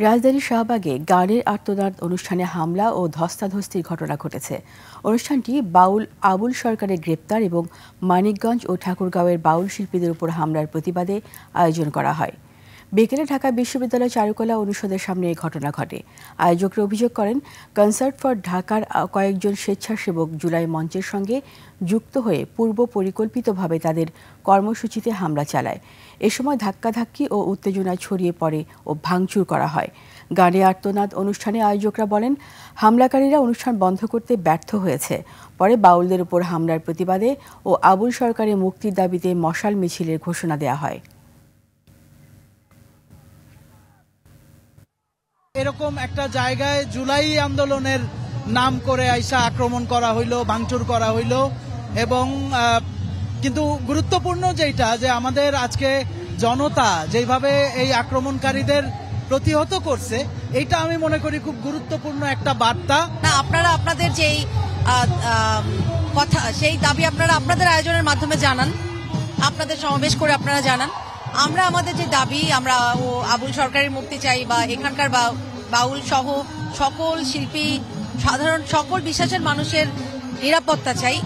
রাজধানীর শাহবাগে গানের আর্তনাদ অনুষ্ঠানে হামলা ও ধস্তাধস্তির ঘটনা ঘটেছে। অনুষ্ঠানটি বাউল আবুল সরকারের গ্রেপ্তার এবং মানিকগঞ্জ ও ঠাকুরগাঁওয়ের বাউল শিল্পীদের উপর হামলার প্রতিবাদে আয়োজন করা হয়। বিকেলে ঢাকা বিশ্ববিদ্যালয় চারুকলা অনুষদের সামনে এই ঘটনা ঘটে। আয়োজকরা অভিযোগ করেন, কনসার্ট ফর ঢাকার কয়েকজন স্বেচ্ছাসেবক জুলাই মঞ্চের সঙ্গে যুক্ত হয়ে পূর্ব পরিকল্পিতভাবে তাদের কর্মসূচিতে হামলা চালায়। এ সময় ধাক্কাধাক্কি ও উত্তেজনা ছড়িয়ে পড়ে ও ভাঙচুর করা হয়। গানে আর্তনাদ অনুষ্ঠানে আয়োজকরা বলেন, হামলাকারীরা অনুষ্ঠান বন্ধ করতে ব্যর্থ হয়েছে। পরে বাউলদের উপর হামলার প্রতিবাদে ও আবুল সরকারের মুক্তির দাবিতে মশাল মিছিলের ঘোষণা দেওয়া হয়। এরকম একটা জায়গায় জুলাই আন্দোলনের নাম করে আইসা আক্রমণ করা হইল, ভাঙচুর করা হইল এবং কিন্তু গুরুত্বপূর্ণ যেটা যে আমাদের আজকে জনতা যেভাবে এই আক্রমণকারীদের প্রতিহত করছে, এইটা আমি মনে করি খুব গুরুত্বপূর্ণ একটা বার্তা। আপনারা আপনাদের যেই কথা, সেই দাবি আপনারা আপনাদের আয়োজনের মাধ্যমে জানান, আপনাদের সমাবেশ করে আপনারা জানান। আমরা আমাদের যে দাবি, আমরা ও আবুল সরকারের মুক্তি চাই বা এখানকার বাউল সহ সকল শিল্পী, সাধারণ সকল বিশ্বাসের মানুষের নিরাপত্তা চাই।